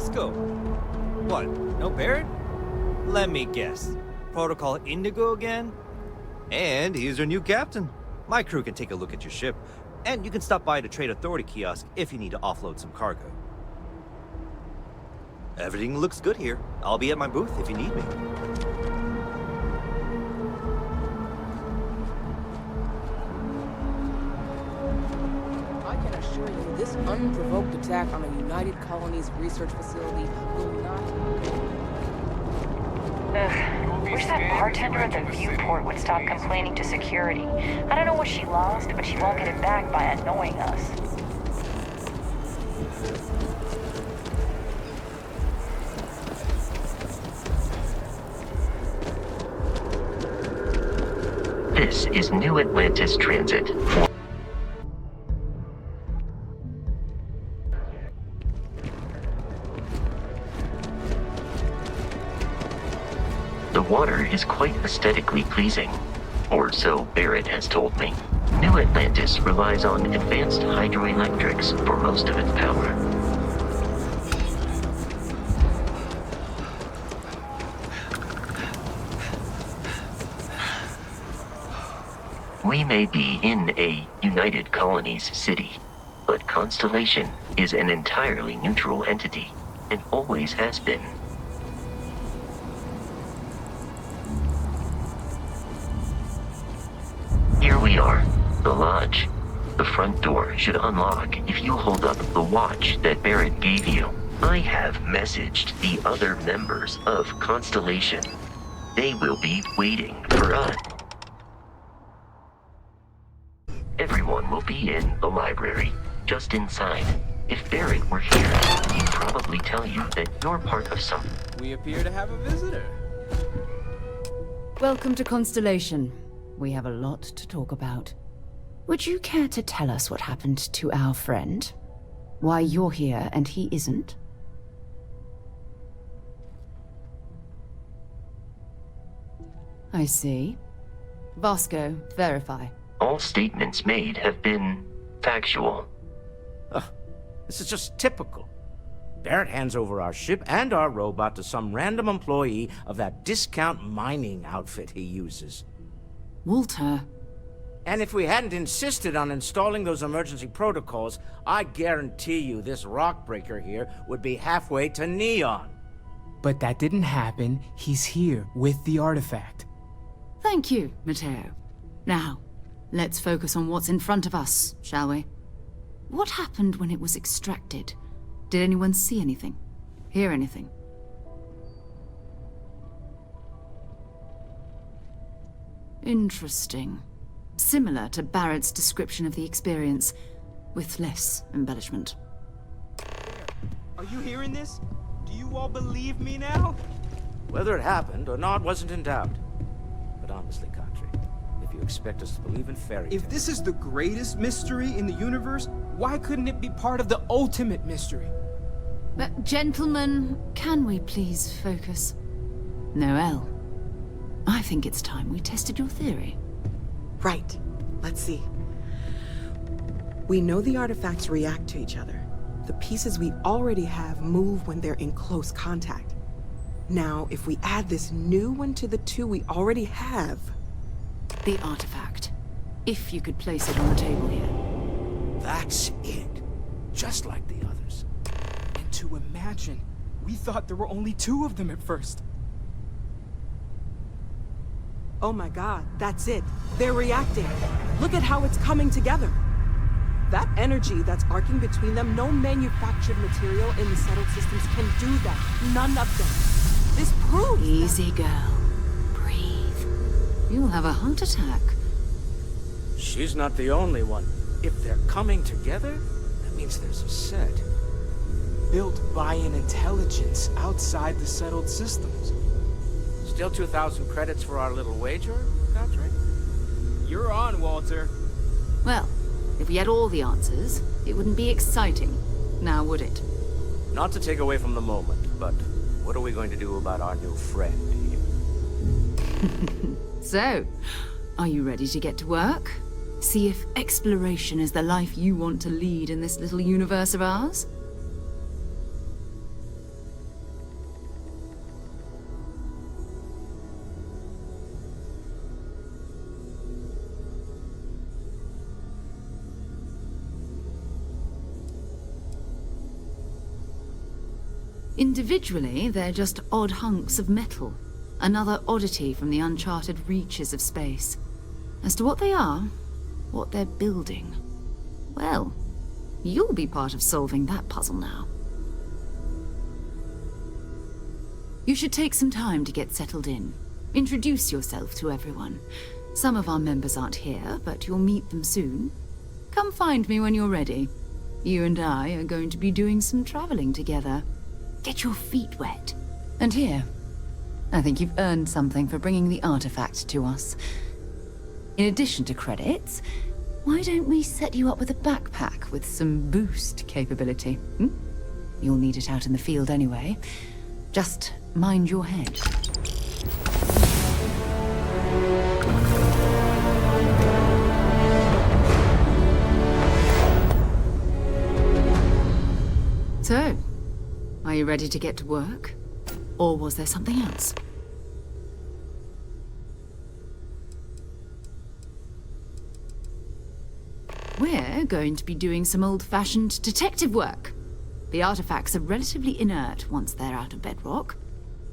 fiasco. What, no Barrett? Let me guess. Protocol Indigo again? And he's your new captain. My crew can take a look at your ship, and you can stop by the Trade Authority kiosk if you need to offload some cargo. Everything looks good here. I'll be at my booth if you need me. I can assure you, this unprovoked attack on a United Colonies research facility will not... Ugh, wish that bartender at the viewport would stop complaining to security. I don't know what she lost, but she won't get it back by annoying us. This is New Atlantis Transit. The water is quite aesthetically pleasing, or so Barrett has told me. New Atlantis relies on advanced hydroelectrics for most of its power. We may be in a United Colonies city, but Constellation is an entirely neutral entity, and always has been. Here we are, the lodge. The front door should unlock if you hold up the watch that Barrett gave you. I have messaged the other members of Constellation. They will be waiting for us. Everyone will be in the library, just inside. If Barrett were here, he'd probably tell you that you're part of something. We appear to have a visitor. Welcome to Constellation. We have a lot to talk about. Would you care to tell us what happened to our friend? Why you're here and he isn't? I see. Vasco, verify. All statements made have been factual. This is just typical. Barrett hands over our ship and our robot to some random employee of that discount mining outfit he uses. Walter. And if we hadn't insisted on installing those emergency protocols, I guarantee you this rock breaker here would be halfway to Neon. But that didn't happen. He's here with the artifact. Thank you, Matteo. Now, let's focus on what's in front of us, shall we? What happened when it was extracted? Did anyone see anything? Hear anything? Interesting. Similar to Barrett's description of the experience, with less embellishment. Are you hearing this? Do you all believe me now? Whether it happened or not wasn't in doubt. But honestly, Country, if you expect us to believe in fairy tales... If this is the greatest mystery in the universe, why couldn't it be part of the ultimate mystery? But gentlemen, can we please focus? Noel, I think it's time we tested your theory. Right. Let's see. We know the artifacts react to each other. The pieces we already have move when they're in close contact. Now, if we add this new one to the two we already have... The artifact. If you could place it on the table here. That's it. Just like the others. And to imagine, we thought there were only 2 of them at first. Oh my god, that's it. They're reacting. Look at how it's coming together. That energy that's arcing between them, no manufactured material in the settled systems can do that. None of them. This proves Easy, girl. Breathe. You'll have a heart attack. She's not the only one. If they're coming together, that means there's a set. Built by an intelligence outside the settled systems. Still 2,000 credits for our little wager, Country? You're on, Walter. Well, if we had all the answers, it wouldn't be exciting, now would it? Not to take away from the moment, but what are we going to do about our new friend here? So, are you ready to get to work? See if exploration is the life you want to lead in this little universe of ours? Individually, they're just odd hunks of metal. Another oddity from the uncharted reaches of space. As to what they are, what they're building, well, you'll be part of solving that puzzle now. You should take some time to get settled in. Introduce yourself to everyone. Some of our members aren't here, but you'll meet them soon. Come find me when you're ready. You and I are going to be doing some traveling together. Get your feet wet. And here, I think you've earned something for bringing the artifact to us. In addition to credits, why don't we set you up with a backpack with some boost capability? You'll need it out in the field anyway. Just mind your head. So, are you ready to get to work? Or was there something else? We're going to be doing some old-fashioned detective work. The artifacts are relatively inert once they're out of bedrock.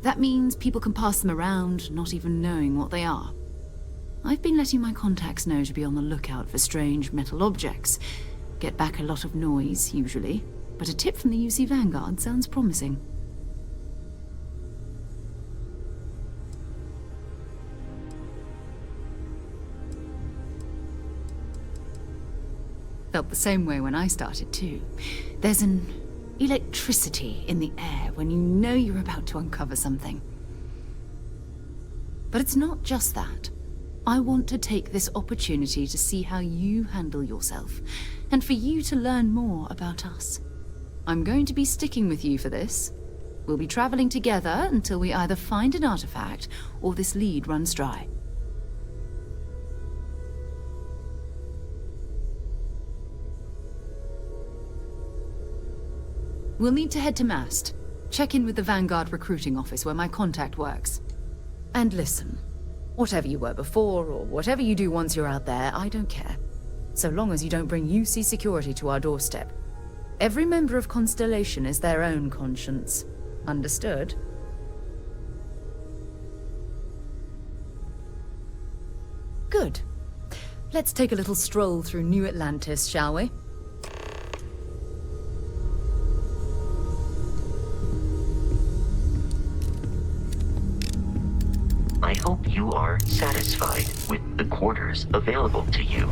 That means people can pass them around, not even knowing what they are. I've been letting my contacts know to be on the lookout for strange metal objects. Get back a lot of noise, usually, but a tip from the UC Vanguard sounds promising. Felt the same way when I started too. There's an electricity in the air when you know you're about to uncover something. But it's not just that. I want to take this opportunity to see how you handle yourself, and for you to learn more about us. I'm going to be sticking with you for this. We'll be traveling together until we either find an artifact or this lead runs dry. We'll need to head to Mast. Check in with the Vanguard recruiting office where my contact works. And listen, whatever you were before or whatever you do once you're out there, I don't care. So long as you don't bring UC security to our doorstep. Every member of Constellation is their own conscience. Understood? Good. Let's take a little stroll through New Atlantis, shall we? I hope you are satisfied with the quarters available to you.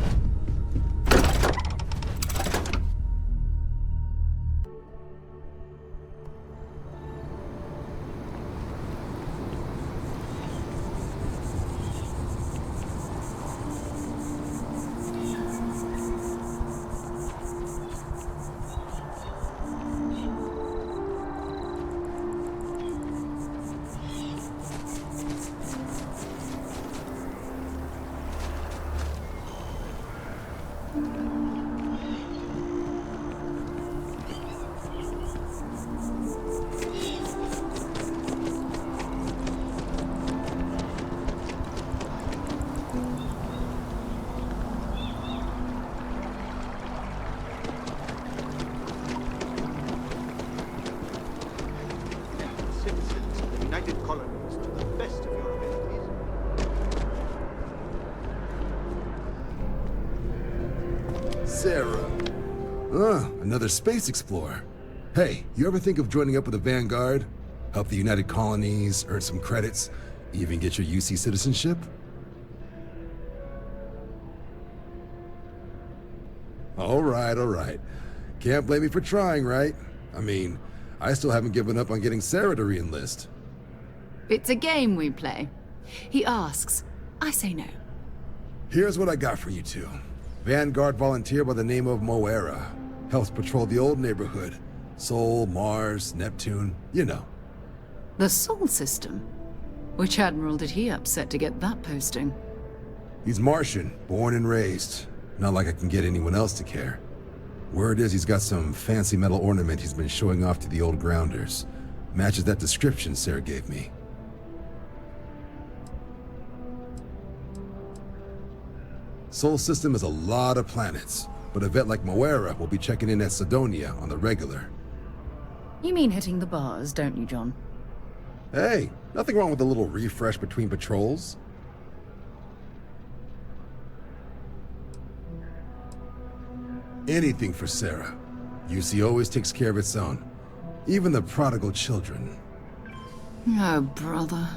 Citizens of the United Colonies to the best of your abilities. Sarah. Another space explorer. Hey, you ever think of joining up with the Vanguard? Help the United Colonies, earn some credits, even get your UC citizenship? All right. Can't blame me for trying, right? I mean, I still haven't given up on getting Sarah to re-enlist. It's a game we play. He asks, I say no. Here's what I got for you two. Vanguard volunteer by the name of Moira. Helps patrol the old neighborhood. Sol, Mars, Neptune, you know. The Sol system? Which admiral did he upset to get that posting? He's Martian, born and raised. Not like I can get anyone else to care. Word is he's got some fancy metal ornament he's been showing off to the old grounders. Matches that description Sarah gave me. Sol system has a lot of planets, but a vet like Moira will be checking in at Sidonia on the regular. You mean hitting the bars, don't you, John? Hey, nothing wrong with a little refresh between patrols. Anything for Sarah. UC always takes care of its own. Even the prodigal children. Oh, brother.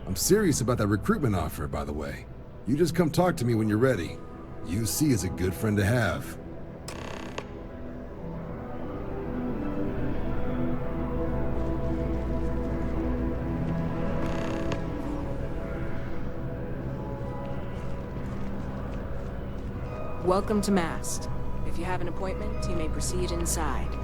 I'm serious about that recruitment offer, by the way. You just come talk to me when you're ready. UC is a good friend to have. Welcome to Mast. If you have an appointment, you may proceed inside.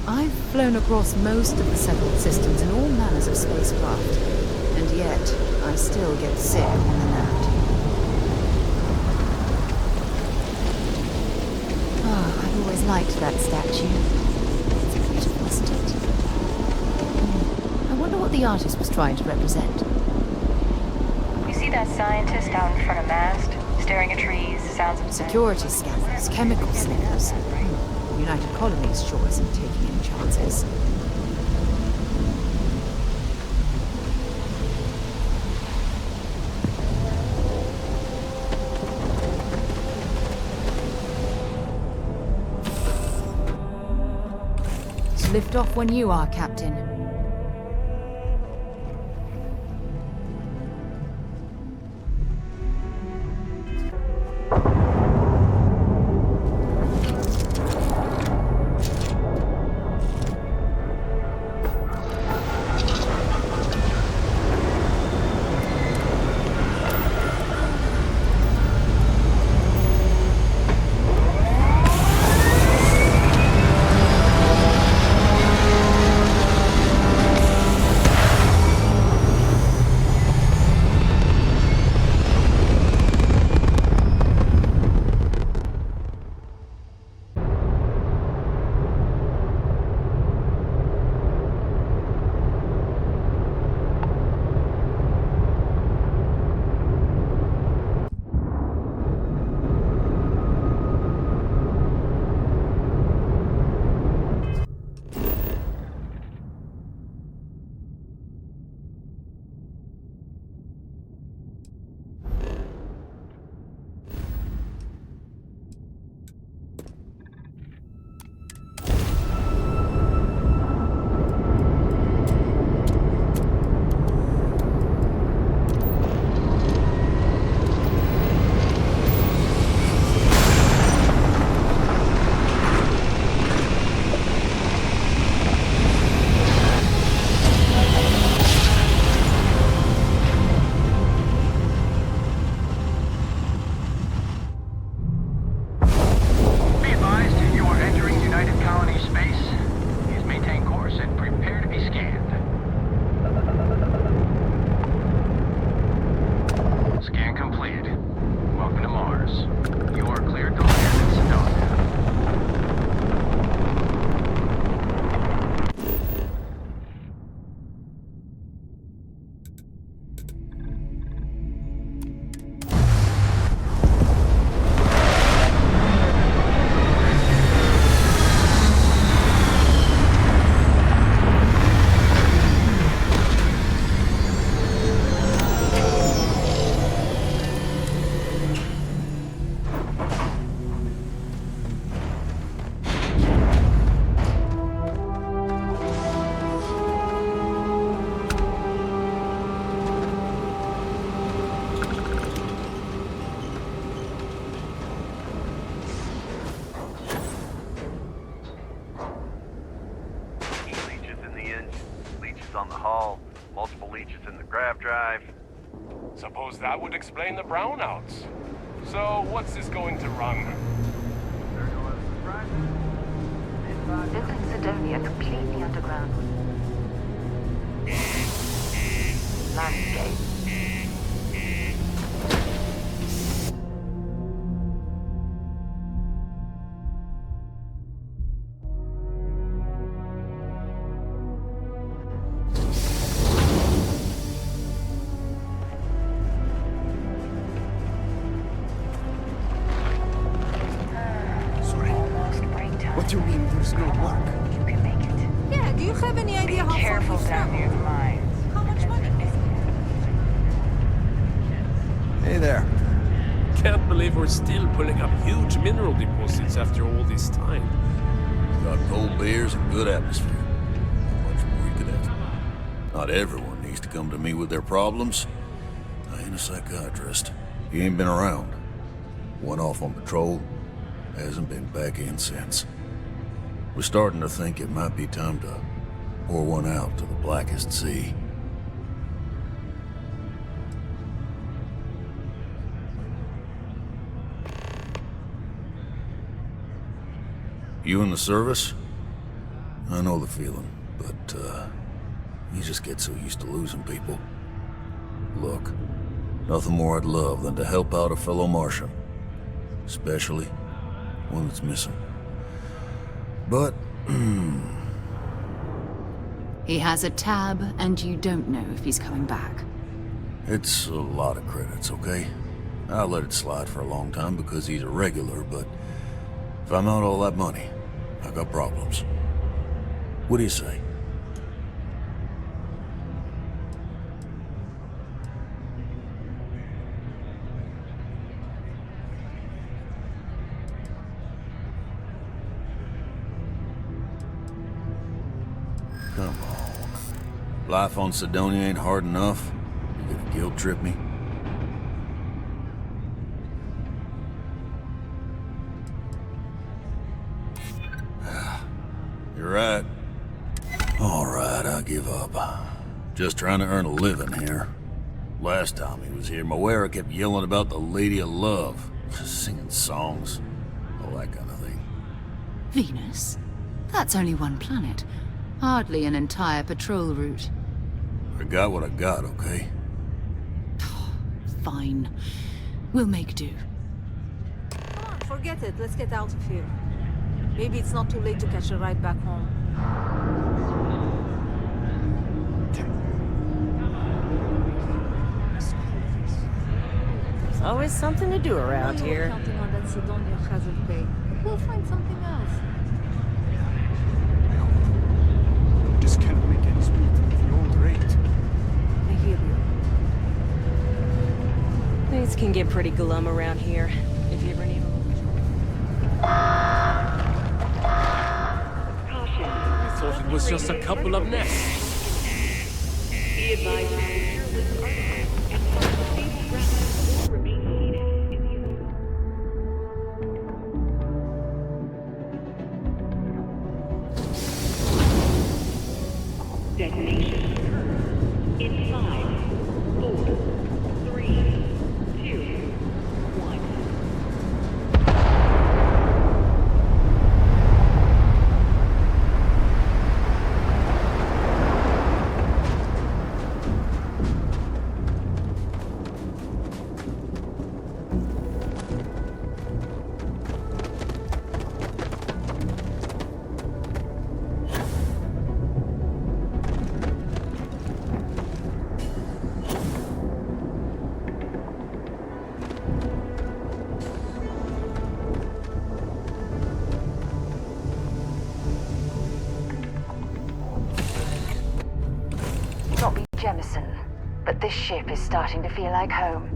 I've flown across most of the settled systems in all manners of spacecraft, and yet I still get sick on and out. Oh, I've always liked that statue. It's beautiful, isn't it? I wonder what the artist was trying to represent. You see that scientist out in front of Mast, staring at trees, sounds of Security scanners, chemical sniffers. United Colonies sure isn't taking any chances. Lift off when you are, Captain. down the hall, multiple leeches in the grav drive. Suppose that would explain the brownouts. So, what's this going to run? Isn't Sidonia completely underground? Landscape. What do you mean there's no work? You can make it. Yeah, do you have any idea Be how careful far down we've near the mines. How much money is there? Hey there. Can't believe we're still pulling up huge mineral deposits after all this time. Got cold beers and good atmosphere. Not much more you could ask. Not everyone needs to come to me with their problems. I ain't a psychiatrist. He ain't been around. Went off on patrol. Hasn't been back in since. We're starting to think it might be time to pour one out to the blackest sea. You in the service? I know the feeling, but, you just get so used to losing people. Look, nothing more I'd love than to help out a fellow Martian. Especially one that's missing. But, He has a tab, and you don't know if he's coming back. it's a lot of credits, okay? I let it slide for a long time because he's a regular, but if I'm out all that money, I got problems. What do you say? Come on. Life on Sidonia ain't hard enough. You gonna guilt trip me? You're right. All right, I give up. Just trying to earn a living here. Last time he was here, Moira kept yelling about the Lady of Love. Singing songs. All that kind of thing. Venus? That's only one planet. Hardly an entire patrol route. I got what I got, okay? Fine. We'll make do. Come on, forget it. Let's get out of here. Maybe it's not too late to catch a ride back home. There's always something to do around here. Counting on that Sidonia hazard pay. We'll find something else. Just can't make ends meet with the old rate. I hear you. Things can get pretty glum around here, if you ever need a I thought it was just a couple of nests. Detonation in 5, 4, 3, 2, 1. Not be Jemison, but this ship is starting to feel like home.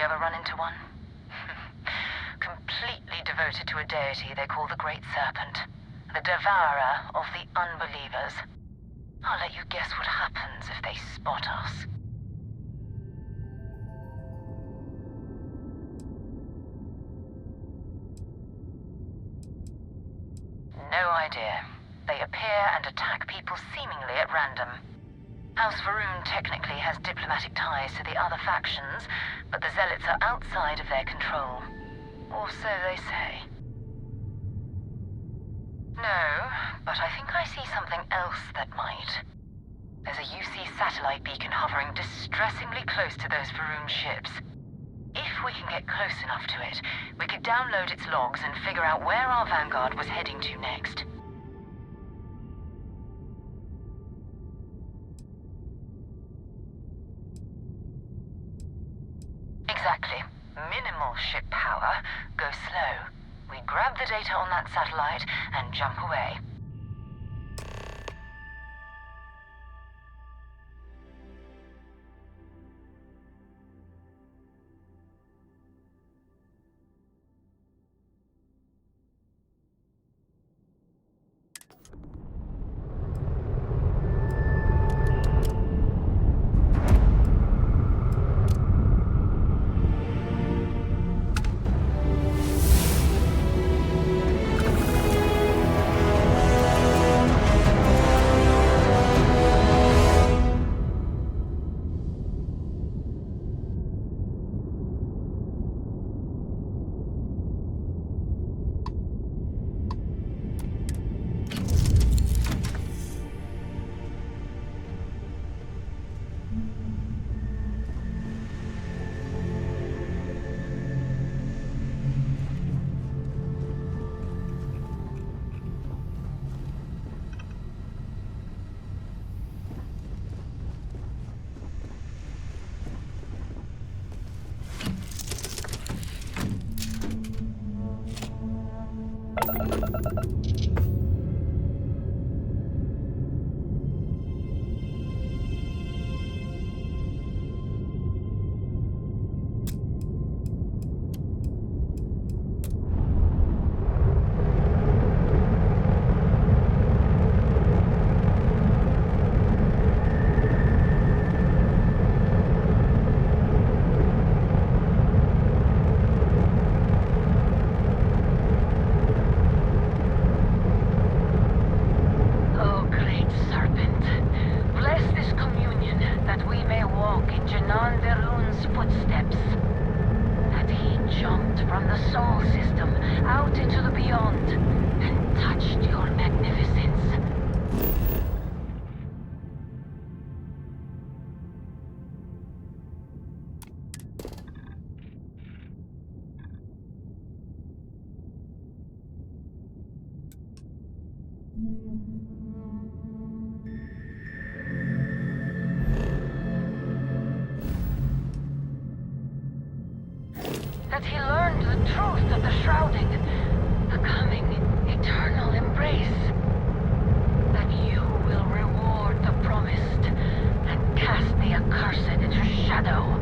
you ever run into one? Completely devoted to a deity they call the Great Serpent, the devourer of the unbelievers. I'll let you guess what happens if they spot us. No idea. They appear and attack people seemingly at random. House Varun technically has diplomatic ties to the other factions, but the Zealots are outside of their control. Or so they say. No, but I think I see something else that might. There's a UC satellite beacon hovering distressingly close to those Varun ships. If we can get close enough to it, we could download its logs and figure out where our vanguard was heading to next. Exactly. Minimal ship power. Go slow. We grab the data on that satellite and jump away. That he learned the truth of the shrouding, the coming eternal embrace. That you will reward the promised and cast the accursed into shadow.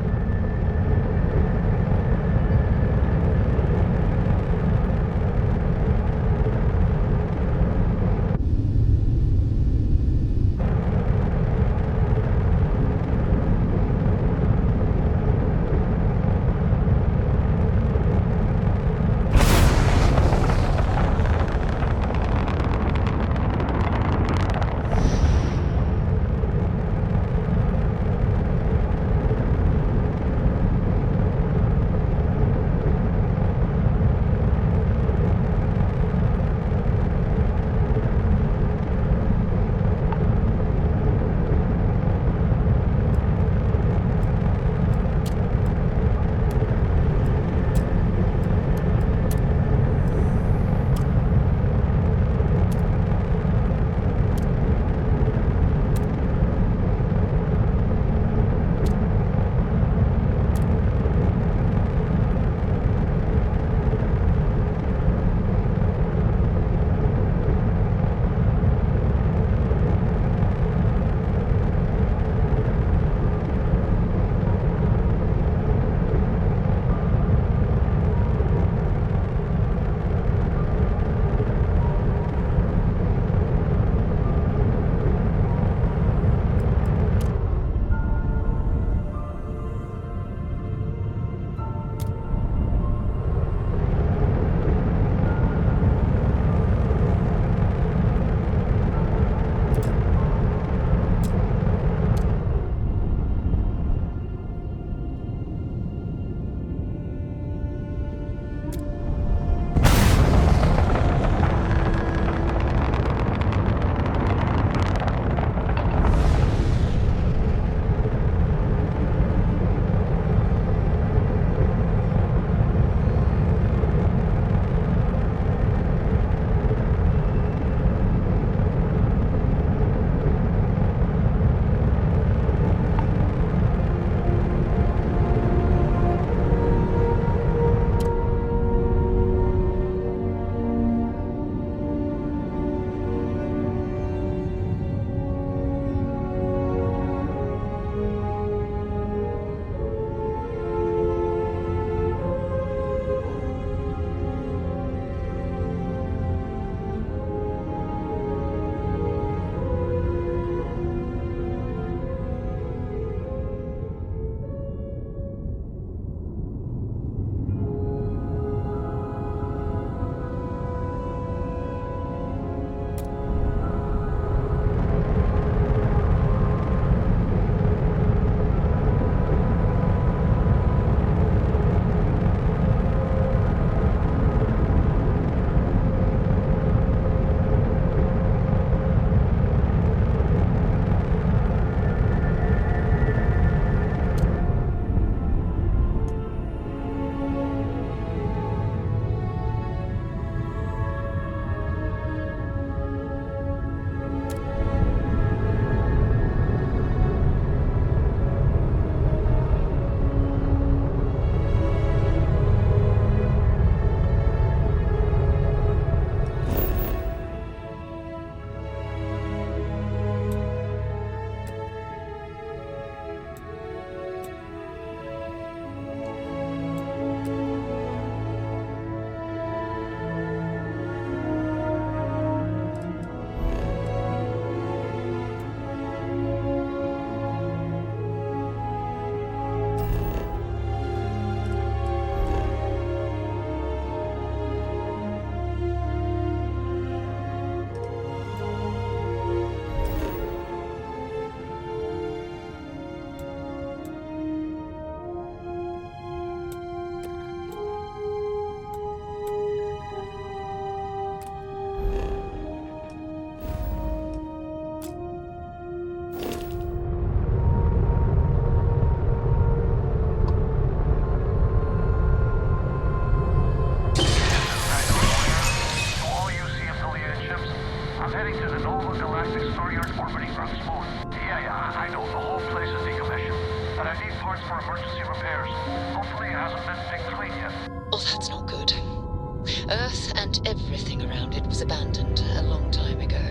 Earth and everything around it was abandoned a long time ago,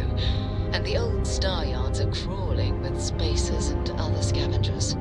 and the old star yards are crawling with spacers and other scavengers.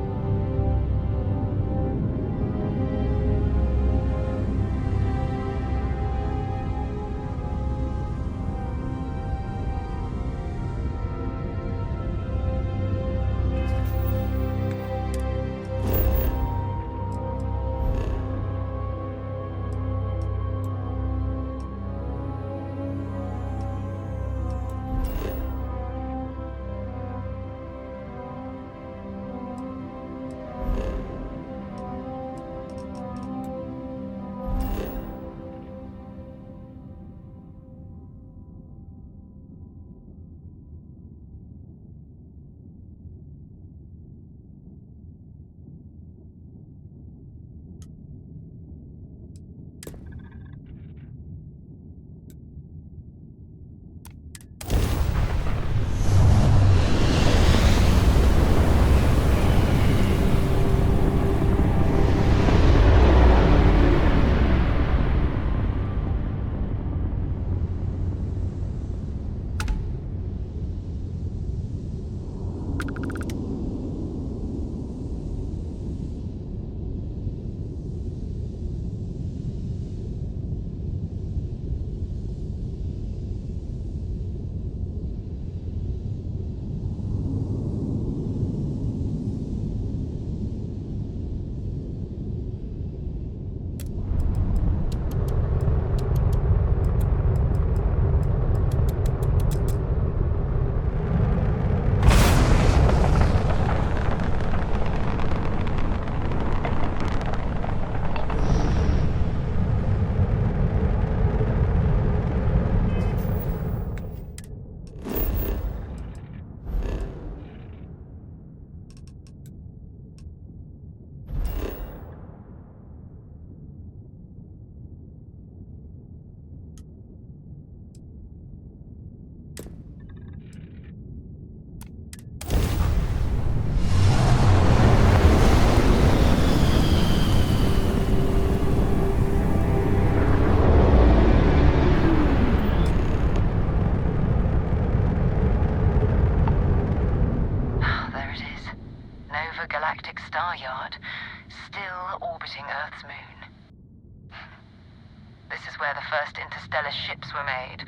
Where the first interstellar ships were made.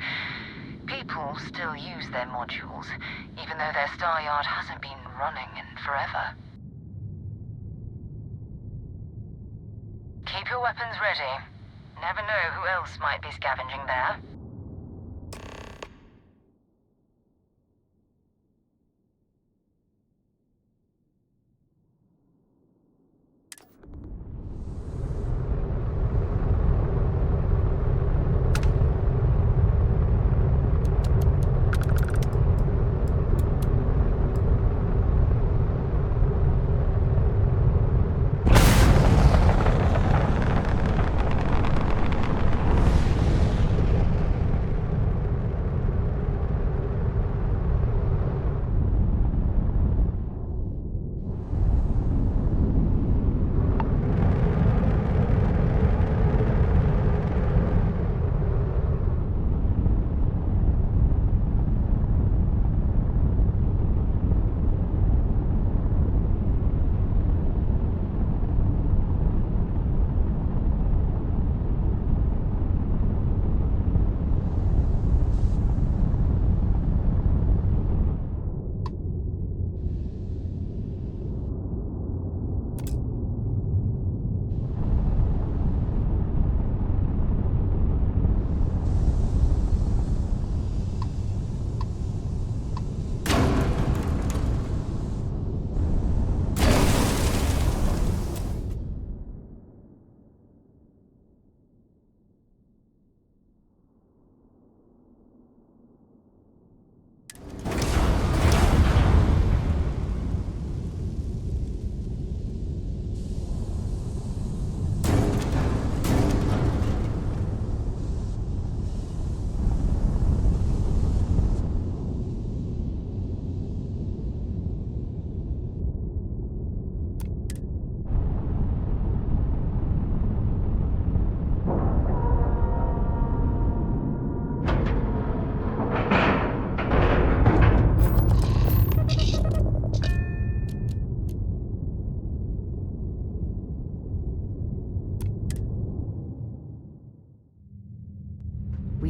People still use their modules, even though their star yard hasn't been running in forever. Keep your weapons ready. Never know who else might be scavenging there.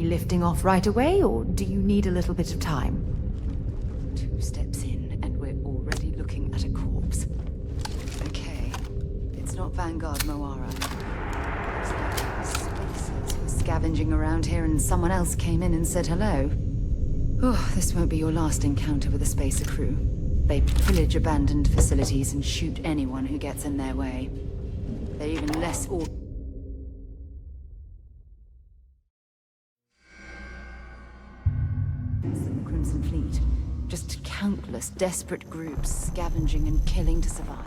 we lifting off right away, or do you need a little bit of time? 2 steps in, and we're already looking at a corpse. Okay, it's not Vanguard Moara. Looks like these spacers were scavenging around here and someone else came in and said hello. Oh, this won't be your last encounter with a spacer crew. They pillage abandoned facilities and shoot anyone who gets in their way. They're even less than the Crimson Fleet. Just countless desperate groups scavenging and killing to survive.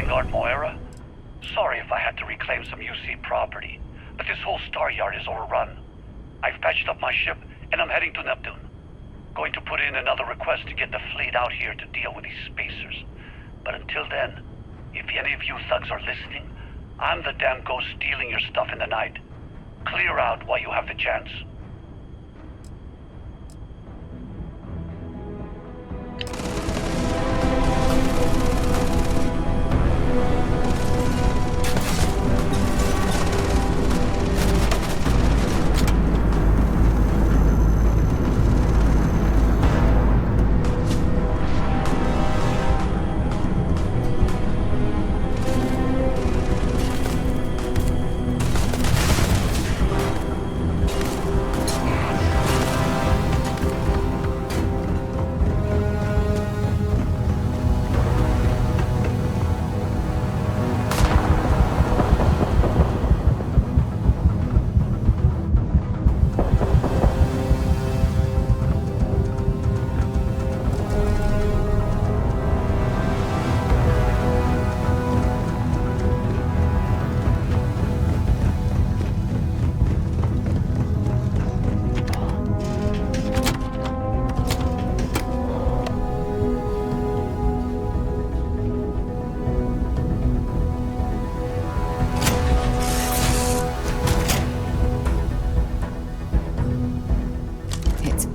Vanguard, Moira. Sorry if I had to reclaim some UC property, but this whole star yard is overrun. I've patched up my ship, and I'm heading to Neptune. Going to put in another request to get the fleet out here to deal with these spacers. But until then, if any of you thugs are listening, I'm the damn ghost stealing your stuff in the night. Clear out while you have the chance.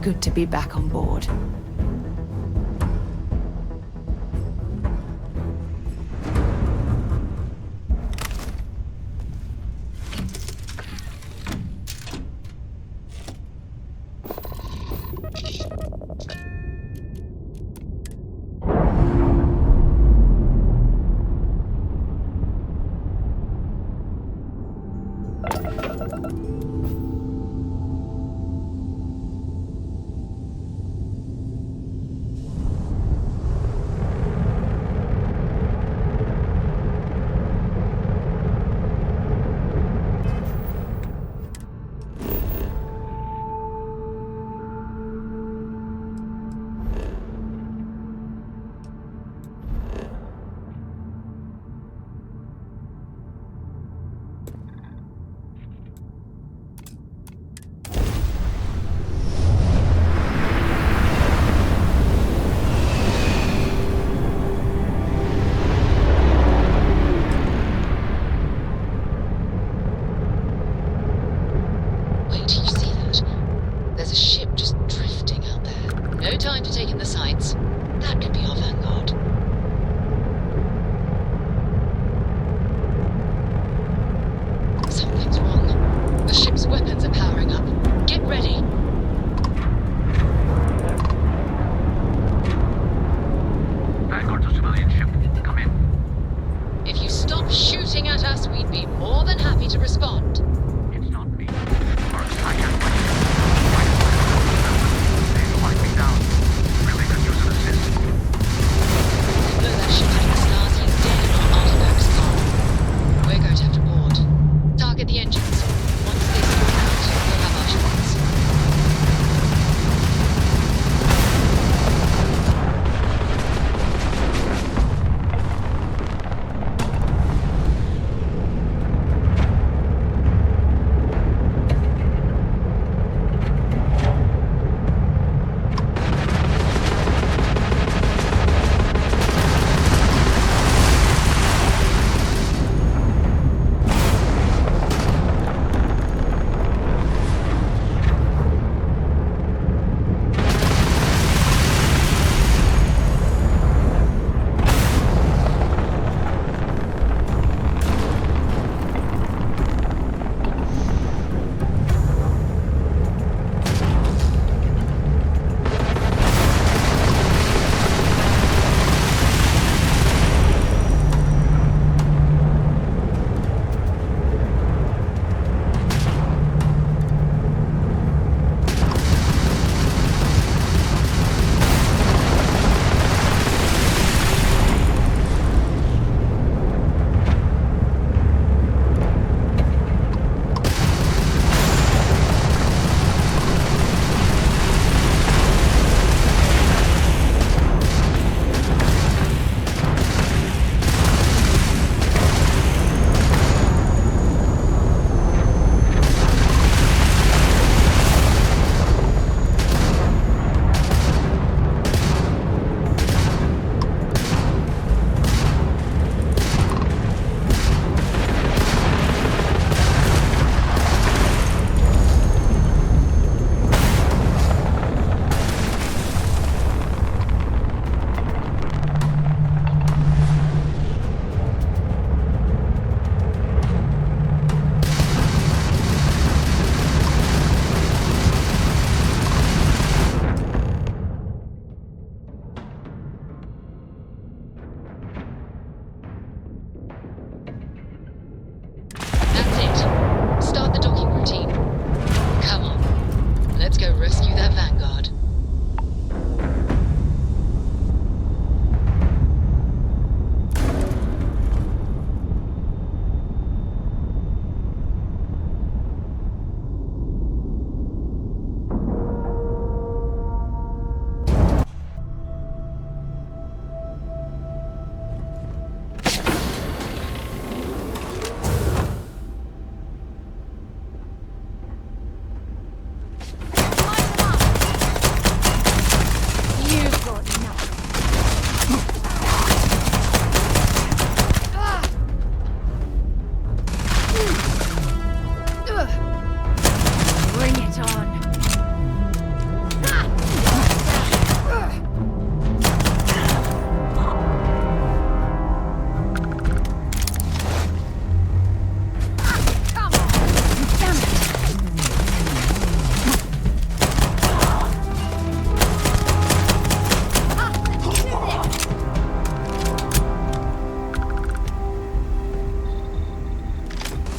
Good to be back on board.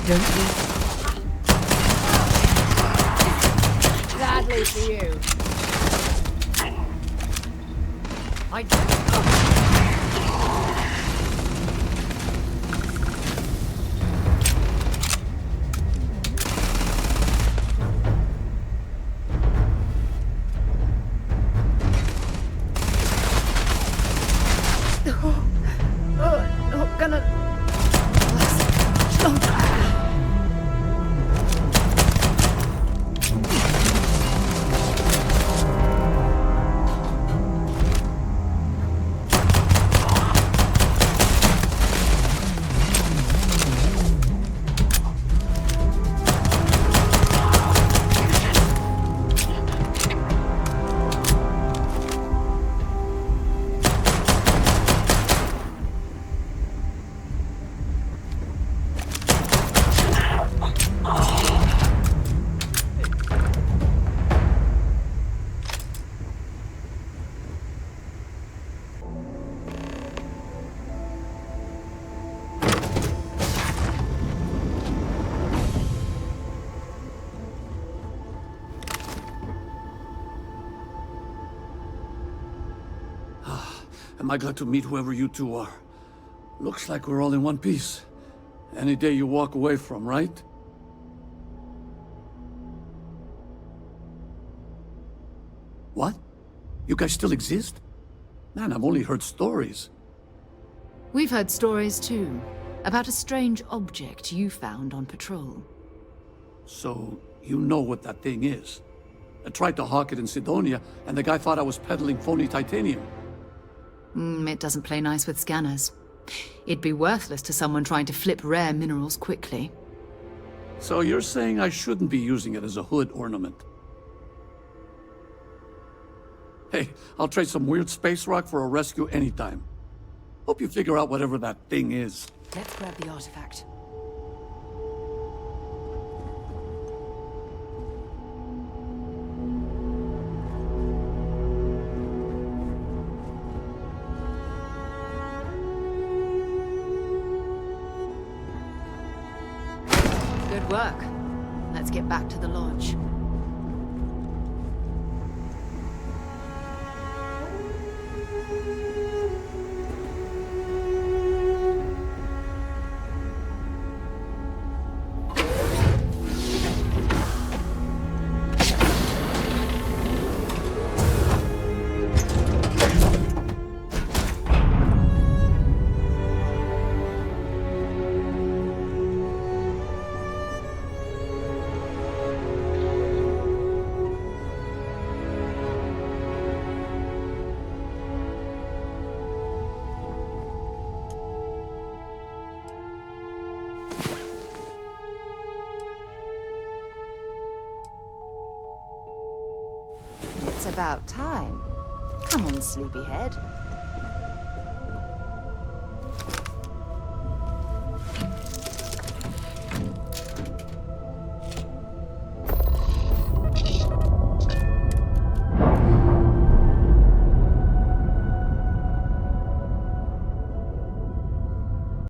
Don't leave. Sadly for you. I don't. Am I glad to meet whoever you two are. Looks like we're all in one piece. Any day you walk away from, right? What? You guys still exist? Man, I've only heard stories. We've heard stories too, about a strange object you found on patrol. So, you know what that thing is. I tried to hawk it in Sidonia, and the guy thought I was peddling phony titanium. It doesn't play nice with scanners. It'd be worthless to someone trying to flip rare minerals quickly. So you're saying I shouldn't be using it as a hood ornament? Hey, I'll trade some weird space rock for a rescue anytime. Hope you figure out whatever that thing is. Let's grab the artifact. Good work. Let's get back to the lodge. It's about time. Come on, sleepyhead.